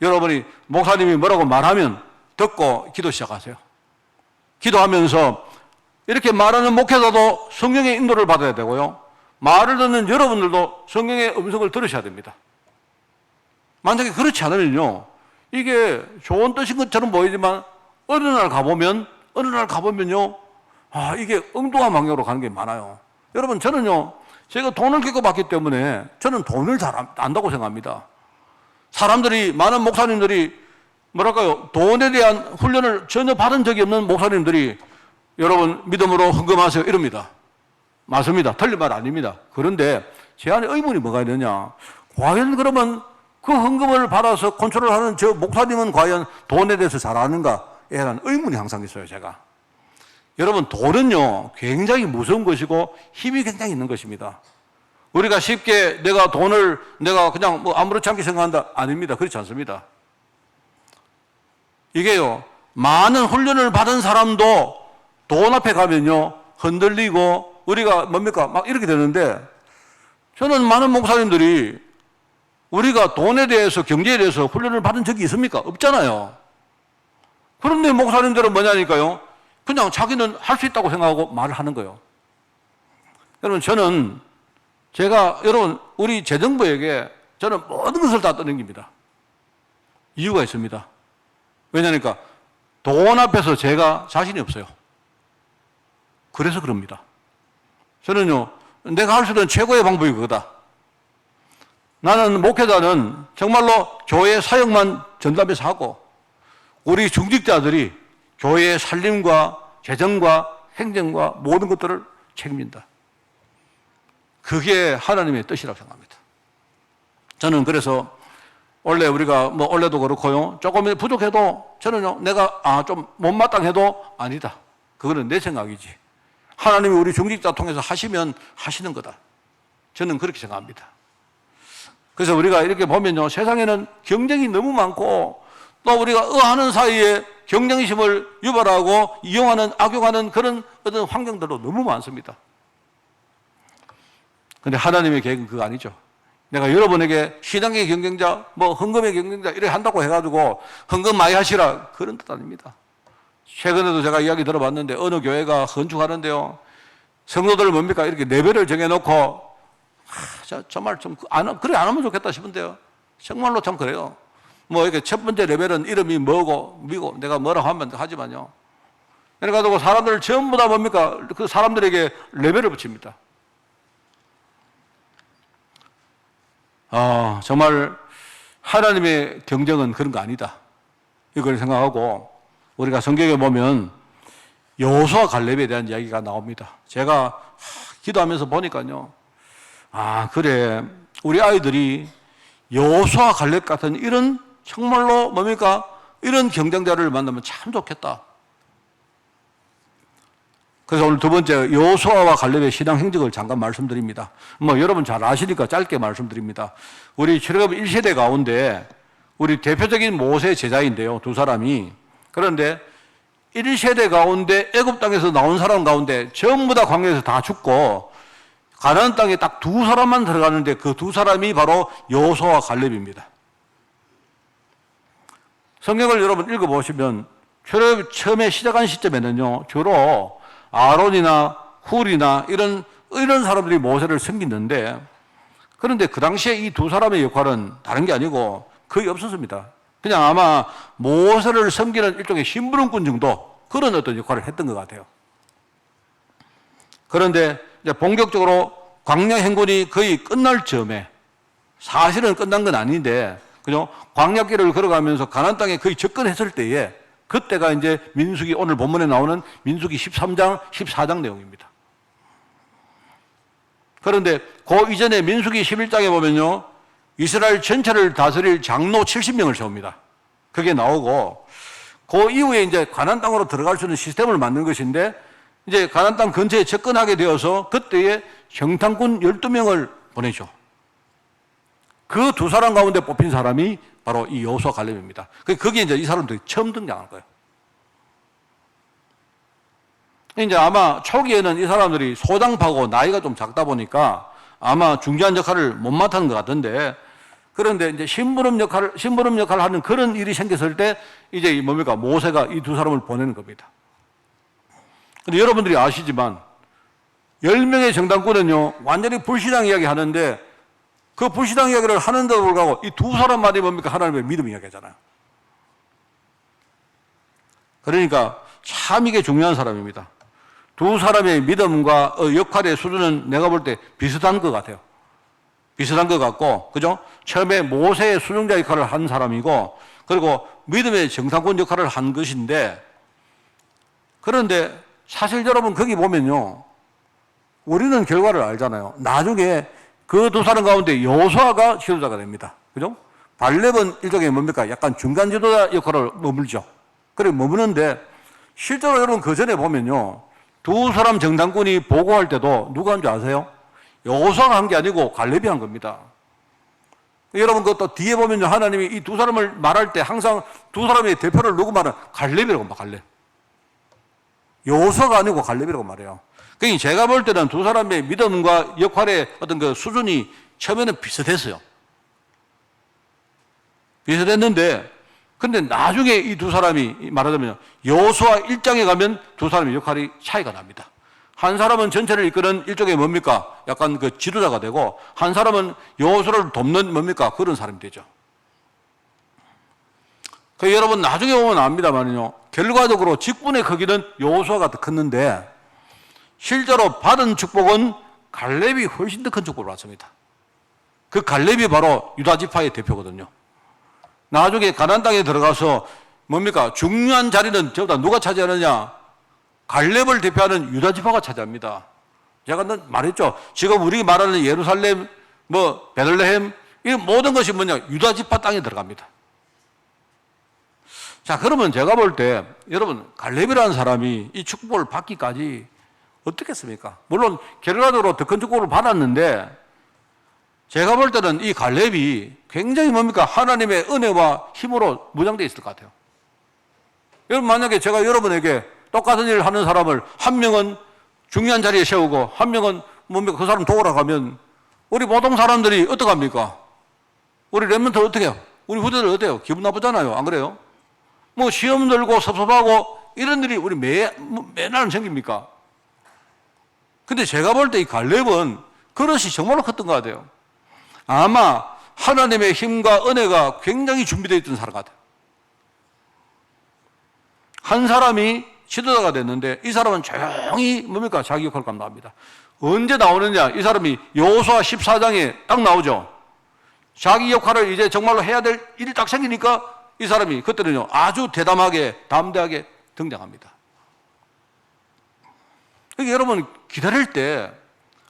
여러분이 목사님이 뭐라고 말하면 듣고 기도 시작하세요. 기도하면서 이렇게 말하는 목회자도 성령의 인도를 받아야 되고요. 말을 듣는 여러분들도 성령의 음성을 들으셔야 됩니다. 만약에 그렇지 않으면요, 이게 좋은 뜻인 것처럼 보이지만 어느 날 가보면요, 이게 엉뚱한 방향으로 가는 게 많아요. 여러분, 저는요, 제가 돈을 겪어봤기 때문에 저는 돈을 잘 안다고 생각합니다. 사람들이, 많은 목사님들이 돈에 대한 훈련을 전혀 받은 적이 없는 목사님들이 여러분 믿음으로 헌금하세요 이럽니다. 맞습니다. 틀린 말 아닙니다. 그런데 제 안에 의문이 뭐가 있느냐? 과연 그러면 그 헌금을 받아서 컨트롤하는 저 목사님은 과연 돈에 대해서 잘 아는가에 대한 의문이 항상 있어요, 제가. 여러분, 돈은요, 굉장히 무서운 것이고 힘이 굉장히 있는 것입니다. 우리가 쉽게 내가 돈을 내가 그냥 아무렇지 않게 생각한다. 아닙니다. 그렇지 않습니다. 이게요, 많은 훈련을 받은 사람도 돈 앞에 가면요, 흔들리고 우리가 막 이렇게 되는데, 저는 많은 목사님들이 우리가 돈에 대해서, 경제에 대해서 훈련을 받은 적이 있습니까? 없잖아요. 그런데 목사님들은 뭐냐니까요, 그냥 자기는 할 수 있다고 생각하고 말을 하는 거예요. 여러분, 여러분, 우리 재정부에게 저는 모든 것을 다 떠넘깁니다. 이유가 있습니다. 왜냐니까 돈 앞에서 제가 자신이 없어요. 그래서 그럽니다. 저는요, 내가 할 수 있는 최고의 방법이 그거다. 나는 목회자는 정말로 교회 사역만 전담해서 하고 우리 중직자들이 교회의 살림과 재정과 행정과 모든 것들을 책임진다. 그게 하나님의 뜻이라고 생각합니다. 저는 그래서 원래 우리가 원래도 그렇고요. 조금 부족해도 저는요, 내가 좀 못마땅해도 아니다. 그거는 내 생각이지. 하나님이 우리 중직자 통해서 하시면 하시는 거다. 저는 그렇게 생각합니다. 그래서 우리가 이렇게 보면요, 세상에는 경쟁이 너무 많고 또 우리가 하는 사이에 경쟁심을 유발하고 이용하는, 악용하는 그런 어떤 환경들도 너무 많습니다. 그런데 하나님의 계획은 그거 아니죠. 내가 여러분에게 신앙의 경쟁자, 헌금의 경쟁자 이렇게 한다고 해가지고 헌금 많이 하시라, 그런 뜻 아닙니다. 최근에도 제가 이야기 들어봤는데 어느 교회가 건축하는데요, 성도들 뭡니까? 이렇게 레벨을 정해놓고 정말 좀 그래 안 하면 좋겠다 싶은데요. 정말로 참 그래요. 이렇게 첫 번째 레벨은 이름이 미고 내가 뭐라고 하면 하지만요. 그래가지고 사람들 전부 다 뭡니까? 그 사람들에게 레벨을 붙입니다. 정말 하나님의 경쟁은 그런 거 아니다. 이걸 생각하고 우리가 성경에 보면 여호수아 갈렙에 대한 이야기가 나옵니다. 제가 기도하면서 보니까요. 그래. 우리 아이들이 여호수아 갈렙 같은 이런 정말로 이런 경쟁자를 만나면 참 좋겠다. 그래서 오늘 두 번째 여호수아와 갈렙의 신앙 행적을 잠깐 말씀드립니다. 여러분 잘 아시니까 짧게 말씀드립니다. 우리 출애굽 1세대 가운데 우리 대표적인 모세 제자인데요. 두 사람이. 그런데 1세대 가운데 애굽 땅에서 나온 사람 가운데 전부 다 광야에서 다 죽고 가나안 땅에 딱 두 사람만 들어가는데 그 두 사람이 바로 여호수아와 갈렙입니다. 성경을 여러분 읽어보시면 출애굽 처음에 시작한 시점에는요, 주로 아론이나 훌이나 이런 사람들이 모세를 섬기는데, 그런데 그 당시에 이 두 사람의 역할은 다른 게 아니고 거의 없었습니다. 그냥 아마 모세를 섬기는 일종의 심부름꾼 정도, 그런 어떤 역할을 했던 것 같아요. 그런데 이제 본격적으로 광야 행군이 거의 끝날 즈음에, 사실은 끝난 건 아닌데, 그죠? 광야길을 걸어가면서 가나안 땅에 거의 접근했을 때에, 그때가 이제 민수기, 오늘 본문에 나오는 민수기 13장, 14장 내용입니다. 그런데 그 이전에 민수기 11장에 보면요, 이스라엘 전체를 다스릴 장로 70명을 세웁니다. 그게 나오고, 그 이후에 이제 가나안 땅으로 들어갈 수 있는 시스템을 만든 것인데, 이제 가나안 땅 근처에 접근하게 되어서 그때에 정탐꾼 12명을 보내죠. 그 두 사람 가운데 뽑힌 사람이 바로 이 여호수아 갈렙입니다. 거기에 이제 이 사람들이 처음 등장한 거예요. 이제 아마 초기에는 이 사람들이 소장파고 나이가 좀 작다 보니까 아마 중요한 역할을 못 맡았는 것 같은데, 그런데 이제 심부름 역할을 하는 그런 일이 생겼을 때 이제 모세가 이 두 사람을 보내는 겁니다. 근데 여러분들이 아시지만 10명의 정탐꾼은요, 완전히 불신앙 이야기 하는데 그 불신앙 이야기를 하는데도 불구하고 이 두 사람만이 하나님의 믿음 이야기 하잖아요. 그러니까 참 이게 중요한 사람입니다. 두 사람의 믿음과 역할의 수준은 내가 볼 때 비슷한 것 같아요. 비슷한 것 같고, 그죠? 처음에 모세의 수종자 역할을 한 사람이고, 그리고 믿음의 정탐꾼 역할을 한 것인데, 그런데 사실 여러분 거기 보면요, 우리는 결과를 알잖아요. 나중에 그 두 사람 가운데 여호수아가 지도자가 됩니다. 그죠? 발렙은 일종의 약간 중간 지도자 역할을 머물죠. 그래 머무는데, 실제로 여러분 그 전에 보면요, 두 사람 정탐꾼이 보고할 때도 누가 한 줄 아세요? 여호수아가 한 게 아니고 갈렙이 한 겁니다. 여러분 그것도 뒤에 보면요, 하나님이 이 두 사람을 말할 때 항상 두 사람의 대표를 누구 말하는 갈렙이라고 말, 갈렙. 여호수아가 아니고 갈렙이라고 말해요. 그러니까 제가 볼 때는 두 사람의 믿음과 역할의 어떤 그 수준이 처음에는 비슷했어요. 비슷했는데, 근데 나중에 이 두 사람이 말하자면 여호수아 1장에 가면 두 사람의 역할이 차이가 납니다. 한 사람은 전체를 이끄는 일종의 약간 그 지도자가 되고, 한 사람은 여호수아를 돕는 그런 사람이 되죠. 그 여러분 나중에 보면 압니다만요, 결과적으로 직분의 크기는 여호수아가 더 컸는데 실제로 받은 축복은 갈렙이 훨씬 더 큰 축복을 받습니다. 그 갈렙이 바로 유다지파의 대표거든요. 나중에 가나안 땅에 들어가서 뭡니까? 중요한 자리는 저보다 누가 차지하느냐? 갈렙을 대표하는 유다지파가 차지합니다. 제가 말했죠. 지금 우리 말하는 예루살렘, 베들레헴, 이 모든 것이 뭐냐? 유다지파 땅에 들어갑니다. 자, 그러면 제가 볼 때 여러분 갈렙이라는 사람이 이 축복을 받기까지 어떻겠습니까? 물론 결과적으로 더 큰 축복을 받았는데 제가 볼 때는 이 갈렙이 굉장히 뭡니까? 하나님의 은혜와 힘으로 무장되어 있을 것 같아요. 여러분 만약에 제가 여러분에게 똑같은 일을 하는 사람을 한 명은 중요한 자리에 세우고 한 명은 뭡니까? 그 사람 도우러 가면 우리 보통 사람들이 어떡합니까? 우리 랩런트 어떻게 해요? 우리 후대들 어때요? 기분 나쁘잖아요. 안 그래요? 시험 들고 섭섭하고 이런 일이 우리 매날 생깁니까? 근데 제가 볼 때 이 갈렙은 그릇이 정말로 컸던 것 같아요. 아마 하나님의 힘과 은혜가 굉장히 준비되어 있던 사람 같아요. 한 사람이 지도자가 됐는데 이 사람은 조용히 뭡니까? 자기 역할을 감당합니다. 언제 나오느냐? 이 사람이 여호수아 14장에 딱 나오죠. 자기 역할을 이제 정말로 해야 될 일이 딱 생기니까 이 사람이 그때는요 아주 대담하게 담대하게 등장합니다. 그러니까 여러분 기다릴 때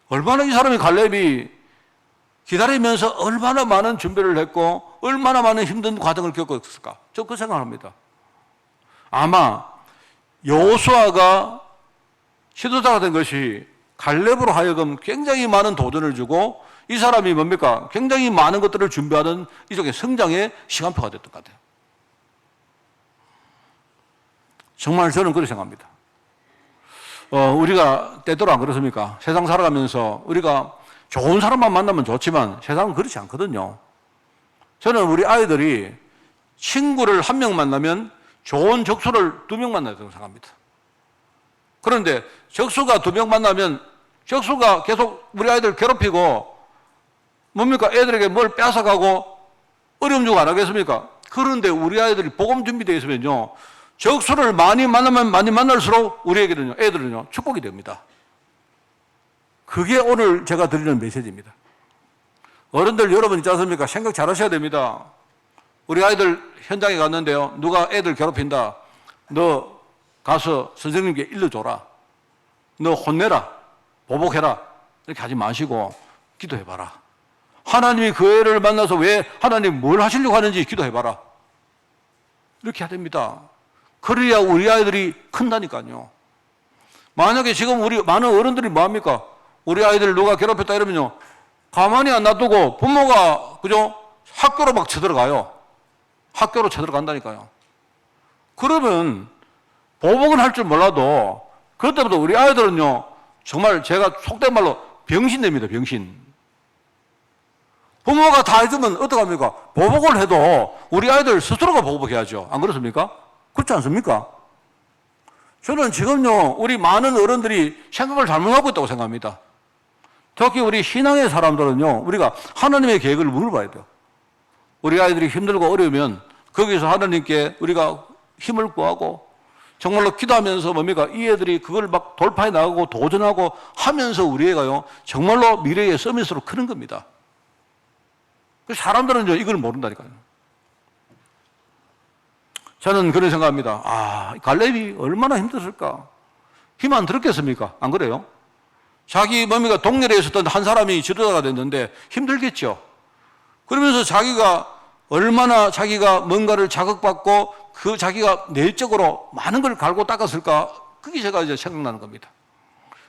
얼마나 이 사람이 갈렙이 기다리면서 얼마나 많은 준비를 했고 얼마나 많은 힘든 과정을 겪었을까? 저 그 생각합니다. 아마 여호수아가 지도자가 된 것이 갈렙으로 하여금 굉장히 많은 도전을 주고 이 사람이 뭡니까? 굉장히 많은 것들을 준비하는 이쪽의 성장의 시간표가 됐던 것 같아요. 정말 저는 그렇게 생각합니다. 우리가 때때로 안 그렇습니까? 세상 살아가면서 우리가 좋은 사람만 만나면 좋지만 세상은 그렇지 않거든요. 저는 우리 아이들이 친구를 한 명 만나면 좋은 적수를 2명 만나야 된다고 생각합니다. 그런데 적수가 2명 만나면 적수가 계속 우리 아이들 괴롭히고 뭡니까? 애들에게 뭘 뺏어가고 어려움 주고 안 하겠습니까? 그런데 우리 아이들이 복음 준비되어 있으면요 적수를 많이 만나면 많이 만날수록 우리에게는요 애들은요 축복이 됩니다. 그게 오늘 제가 드리는 메시지입니다. 어른들 여러분 있지 않습니까? 생각 잘 하셔야 됩니다. 우리 아이들 현장에 갔는데요 누가 애들 괴롭힌다. 너 가서 선생님께 일러줘라. 너 혼내라. 보복해라. 이렇게 하지 마시고 기도해봐라. 하나님이 그 애를 만나서 왜 하나님 뭘 하시려고 하는지 기도해봐라. 이렇게 해야 됩니다. 그래야 우리 아이들이 큰다니까요. 만약에 지금 우리 많은 어른들이 뭐합니까? 우리 아이들 누가 괴롭혔다 이러면요 가만히 안 놔두고 부모가 그죠? 학교로 막 쳐들어가요. 학교로 쳐들어간다니까요. 그러면 보복은 할 줄 몰라도 그때부터 우리 아이들은요 정말 제가 속된 말로 병신됩니다. 병신. 부모가 다 해주면 어떡합니까? 보복을 해도 우리 아이들 스스로가 보복해야죠. 안 그렇습니까? 그렇지 않습니까? 저는 지금요 우리 많은 어른들이 생각을 잘못하고 있다고 생각합니다. 특히 우리 신앙의 사람들은요 우리가 하나님의 계획을 물어봐야 돼요. 우리 아이들이 힘들고 어려우면 거기서 하나님께 우리가 힘을 구하고 정말로 기도하면서 뭡니까? 이 애들이 그걸 막 돌파해 나가고 도전하고 하면서 우리 애가요 정말로 미래의 서밋으로 크는 겁니다. 사람들은요 이걸 모른다니까요. 저는 그런 생각합니다. 갈렙이 얼마나 힘들었을까? 힘 안 들었겠습니까? 안 그래요? 자기 뭡니까? 동네에 있었던 한 사람이 지도자가 됐는데 힘들겠죠. 그러면서 자기가 얼마나 자기가 뭔가를 자극받고 그 자기가 내적으로 많은 걸 갈고 닦았을까? 그게 제가 이제 생각나는 겁니다.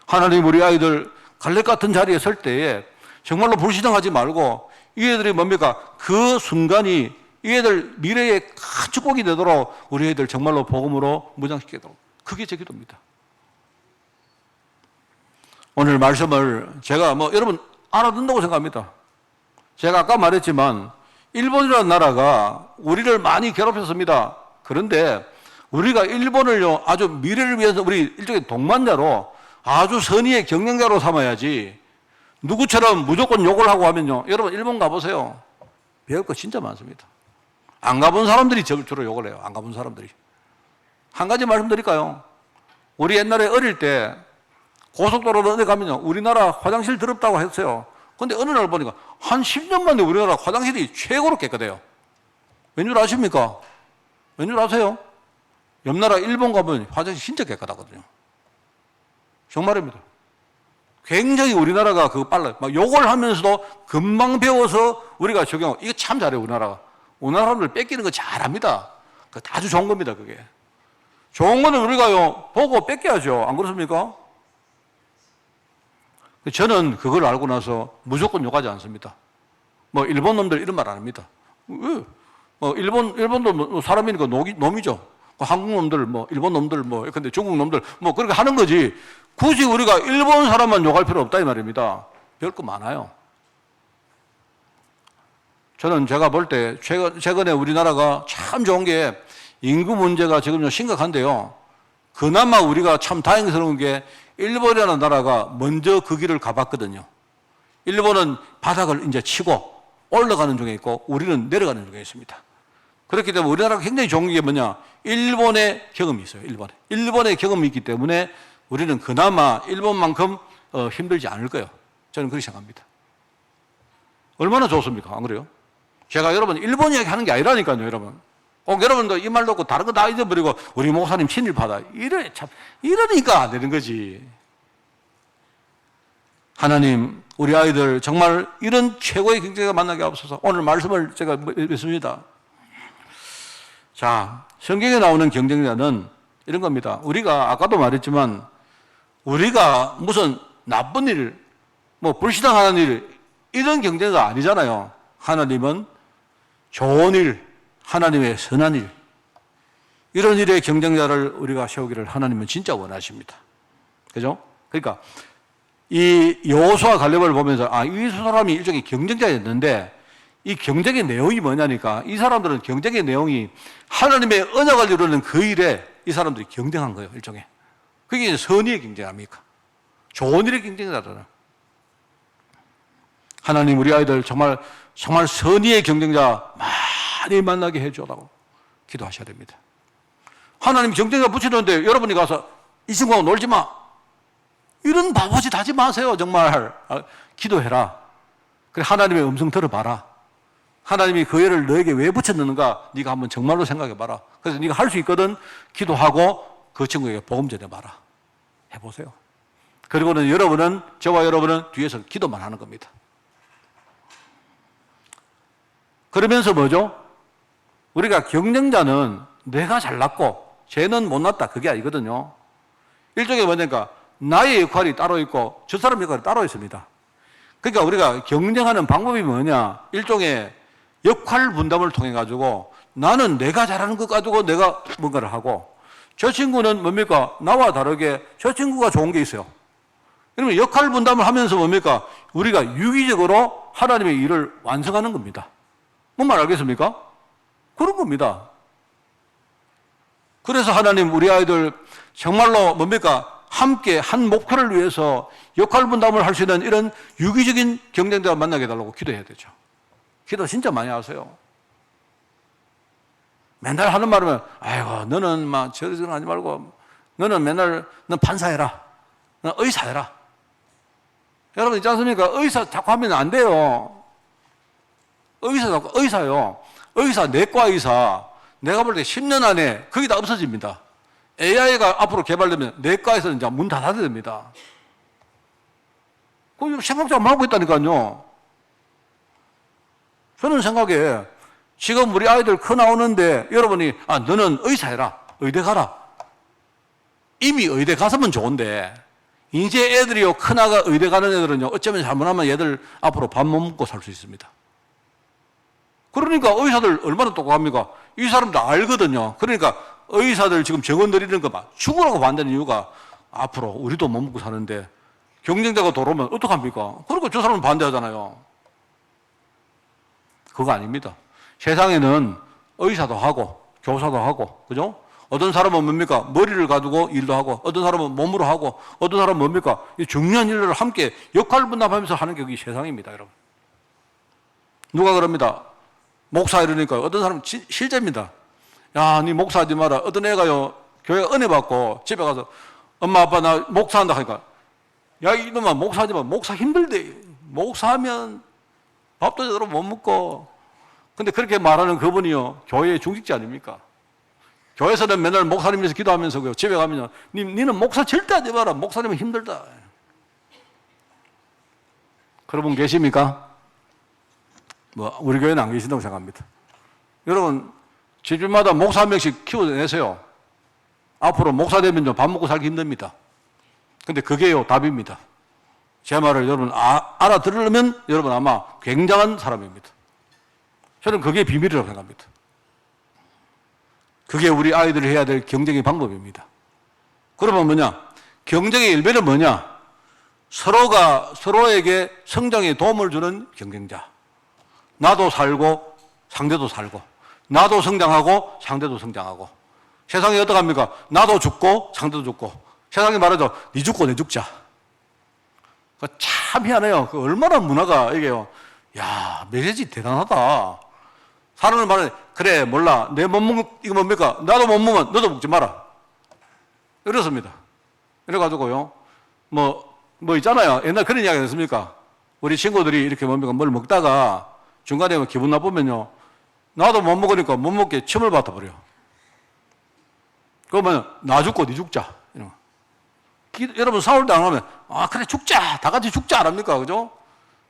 하나님 우리 아이들 갈렙 같은 자리에 설 때에 정말로 불신앙하지 말고 이 애들이 뭡니까? 그 순간이 이 애들 미래에 큰 축복이 되도록 우리 애들 정말로 복음으로 무장시키도록 그게 제 기도입니다. 오늘 말씀을 제가 여러분 알아듣는다고 생각합니다. 제가 아까 말했지만 일본이라는 나라가 우리를 많이 괴롭혔습니다. 그런데 우리가 일본을요 아주 미래를 위해서 우리 일종의 동반자로 아주 선의의 경영자로 삼아야지 누구처럼 무조건 욕을 하고 하면요 여러분 일본 가보세요. 배울 거 진짜 많습니다. 안 가본 사람들이 주로 욕을 해요. 안 가본 사람들이. 한 가지 말씀드릴까요? 우리 옛날에 어릴 때 고속도로로 어디 가면요 우리나라 화장실 더럽다고 했어요. 근데 어느 날 보니까 한 10년 만에 우리나라 화장실이 최고로 깨끗해요. 왠줄 아십니까? 왠줄 아세요? 옆 나라 일본 가면 화장실 진짜 깨끗하거든요. 정말입니다. 굉장히 우리나라가 그거 빨라요. 막 욕을 하면서도 금방 배워서 우리가 적용하고, 이거 참 잘해요, 우리나라가. 우리나라 사람들 뺏기는 거 잘합니다. 그거 아주 좋은 겁니다, 그게. 좋은 거는 우리가요, 보고 뺏겨야죠. 안 그렇습니까? 저는 그걸 알고 나서 무조건 욕하지 않습니다. 뭐, 일본 놈들 이런 말 안 합니다. 왜? 일본도 사람이니까 놈이죠. 한국 놈들, 일본 놈들, 근데 중국 놈들, 그렇게 하는 거지. 굳이 우리가 일본 사람만 욕할 필요 없다, 이 말입니다. 별거 많아요. 저는 제가 볼 때, 최근에 우리나라가 참 좋은 게 인구 문제가 지금 좀 심각한데요. 그나마 우리가 참 다행스러운 게 일본이라는 나라가 먼저 그 길을 가봤거든요. 일본은 바닥을 이제 치고 올라가는 중에 있고 우리는 내려가는 중에 있습니다. 그렇기 때문에 우리나라가 굉장히 좋은 게 뭐냐? 일본의 경험이 있어요. 일본의 경험이 있기 때문에 우리는 그나마 일본만큼 힘들지 않을 거예요. 저는 그렇게 생각합니다. 얼마나 좋습니까? 안 그래요? 제가 여러분 일본 이야기 하는 게 아니라니까요, 여러분. 꼭 여러분도 이 말 듣고 다른 거 다 잊어버리고 우리 목사님 친일파다. 이러니까 안 되는 거지. 하나님, 우리 아이들 정말 이런 최고의 경쟁자가 만나게 하옵소서. 오늘 말씀을 제가 읽습니다. 자, 성경에 나오는 경쟁자는 이런 겁니다. 우리가 아까도 말했지만 우리가 무슨 나쁜 일, 불신앙하는 일, 이런 경쟁자가 아니잖아요. 하나님은 좋은 일, 하나님의 선한 일, 이런 일의 경쟁자를 우리가 세우기를 하나님은 진짜 원하십니다. 그죠? 그러니까 이 여호수아 갈렙을 보면서 이 사람이 일종의 경쟁자였는데 이 경쟁의 내용이 뭐냐니까 이 사람들은 경쟁의 내용이 하나님의 언약을 이루는 그 일에 이 사람들이 경쟁한 거예요, 일종의. 그게 이제 선의의 경쟁 아닙니까? 좋은 일의 경쟁자잖아요. 하나님, 우리 아이들 정말 선의의 경쟁자 많이 만나게 해줘라고 기도하셔야 됩니다. 하나님 경쟁자 붙이는데 여러분이 가서 이 친구하고 놀지 마. 이런 바보짓 하지 마세요, 정말. 기도해라. 그래, 하나님의 음성 들어봐라. 하나님이 그 애를 너에게 왜 붙였는가 네가 한번 정말로 생각해봐라. 그래서 네가 할 수 있거든. 기도하고 그 친구에게 복음 전해봐라. 해보세요. 그리고는 저와 여러분은 뒤에서 기도만 하는 겁니다. 그러면서 뭐죠? 우리가 경쟁자는 내가 잘났고 쟤는 못났다, 그게 아니거든요. 일종의 뭐냐니까 나의 역할이 따로 있고 저 사람 역할이 따로 있습니다. 그러니까 우리가 경쟁하는 방법이 뭐냐? 일종의 역할 분담을 통해 가지고 나는 내가 잘하는 것 가지고 내가 뭔가를 하고 저 친구는 뭡니까? 나와 다르게 저 친구가 좋은 게 있어요. 그러면 역할 분담을 하면서 뭡니까? 우리가 유기적으로 하나님의 일을 완성하는 겁니다. 뭔 말 알겠습니까? 그런 겁니다. 그래서 하나님, 우리 아이들 정말로 뭡니까? 함께 한 목표를 위해서 역할 분담을 할 수 있는 이런 유기적인 경쟁자를 만나게 해달라고 기도해야 되죠. 기도 진짜 많이 하세요. 맨날 하는 말은 아이고 너는 막 저런 하지 말고 너는 맨날 넌 판사해라. 넌 의사해라. 여러분 있지 않습니까? 의사 자꾸 하면 안 돼요. 의사요. 의사, 내과 의사. 내가 볼 때 10년 안에 거의 다 없어집니다. AI가 앞으로 개발되면 내과에서는 이제 문 닫아야 됩니다. 그거 생각도 안 하고 있다니까요. 저는 생각에 지금 우리 아이들 커 나오는데 여러분이 너는 의사해라. 의대 가라. 이미 의대 갔으면 좋은데 이제 애들이요 크나가 의대 가는 애들은요 어쩌면 잘못하면 얘들 앞으로 밥 못 먹고 살 수 있습니다. 그러니까 의사들 얼마나 똑똑합니까? 이 사람들 알거든요. 그러니까 의사들 지금 정원 들이는 거 봐. 죽으라고 반대하는 이유가 앞으로 우리도 못 먹고 사는데 경쟁자가 들어오면 어떡합니까? 그러니까 저 사람은 반대하잖아요. 그거 아닙니다. 세상에는 의사도 하고 교사도 하고 그죠? 어떤 사람은 뭡니까? 머리를 가지고 일도 하고 어떤 사람은 몸으로 하고 어떤 사람은 뭡니까? 이 중요한 일을 함께 역할 분담하면서 하는 게 그게 세상입니다, 여러분. 누가 그럽니다. 목사 이러니까 어떤 사람은 실제입니다. 야, 니 목사하지 마라. 어떤 애가요 교회가 은혜 받고 집에 가서 엄마 아빠 나 목사한다 하니까 야 이놈아 목사하지 마. 목사 힘들대. 목사하면 밥도 제대로 못 먹고. 근데 그렇게 말하는 그분이요, 교회의 중직자 아닙니까? 교회에서는 맨날 목사님에서 기도하면서 집에 가면요, 니는 목사 절대 하지 마라. 목사님은 힘들다. 그런 분 계십니까? 뭐 우리 교회는 안 계신다고 생각합니다. 여러분, 집집마다 목사 한 명씩 키워내세요. 앞으로 목사 되면 밥 먹고 살기 힘듭니다. 근데 그게요, 답입니다. 제 말을 여러분 알아들으려면 여러분 아마 굉장한 사람입니다. 저는 그게 비밀이라고 생각합니다. 그게 우리 아이들이 해야 될 경쟁의 방법입니다. 그러면 뭐냐? 경쟁의 일배는 뭐냐? 서로가 서로에게 성장에 도움을 주는 경쟁자. 나도 살고 상대도 살고, 나도 성장하고 상대도 성장하고. 세상이 어떡합니까? 나도 죽고 상대도 죽고. 세상이 말하죠, 니 죽고 내 죽자. 참 희한해요. 얼마나 문화가 이게요. 야, 메시지 대단하다. 사람을 말해, 그래, 몰라. 내 못 먹는, 이거 뭡니까? 나도 못 먹으면 너도 먹지 마라. 이렇습니다. 이래가지고요. 뭐 있잖아요. 옛날 그런 이야기 했습니까? 우리 친구들이 이렇게 뭡니까? 뭘 먹다가 중간에 기분 나쁘면요. 나도 못 먹으니까 못 먹게 침을 뱉어버려. 그러면 나 죽고 니 죽자. 이런 거. 여러분 싸울 때 안 하면, 아, 그래, 죽자. 다 같이 죽자. 안 합니까? 그죠?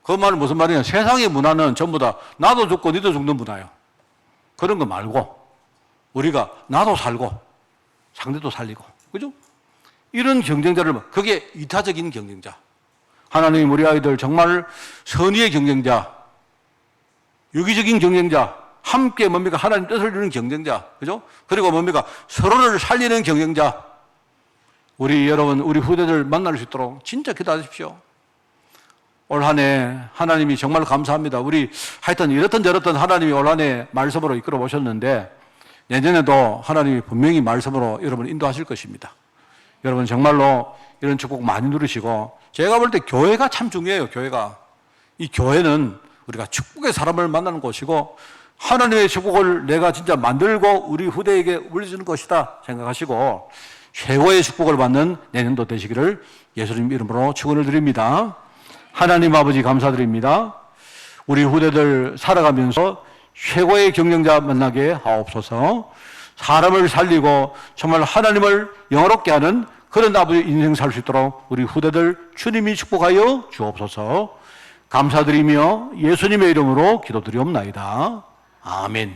그 말은 무슨 말이냐. 세상의 문화는 전부 다 나도 죽고 니도 죽는 문화예요. 그런 거 말고, 우리가 나도 살고, 상대도 살리고. 그죠? 이런 경쟁자를, 그게 이타적인 경쟁자. 하나님 우리 아이들 정말 선의의 경쟁자, 유기적인 경쟁자, 함께 뭡니까? 하나님 뜻을 이루는 경쟁자. 그죠? 그리고 뭡니까? 서로를 살리는 경쟁자. 우리 여러분, 우리 후대들 만날 수 있도록 진짜 기도하십시오. 올 한 해 하나님이 정말 감사합니다. 우리 하여튼 이렇든 저렇든 하나님이 올 한 해 말씀으로 이끌어 보셨는데 내년에도 하나님이 분명히 말씀으로 여러분 인도하실 것입니다. 여러분 정말로 이런 축복 많이 누리시고, 제가 볼 때 교회가 참 중요해요. 교회가. 이 교회는 우리가 축복의 사람을 만나는 곳이고 하나님의 축복을 내가 진짜 만들고 우리 후대에게 물려주는 것이다 생각하시고 최고의 축복을 받는 내년도 되시기를 예수님 이름으로 축원을 드립니다. 하나님 아버지 감사드립니다. 우리 후대들 살아가면서 최고의 경쟁자 만나게 하옵소서. 사람을 살리고 정말 하나님을 영화롭게 하는 그런 아버지 인생 살 수 있도록 우리 후대들 주님이 축복하여 주옵소서. 감사드리며 예수님의 이름으로 기도드리옵나이다. 아멘.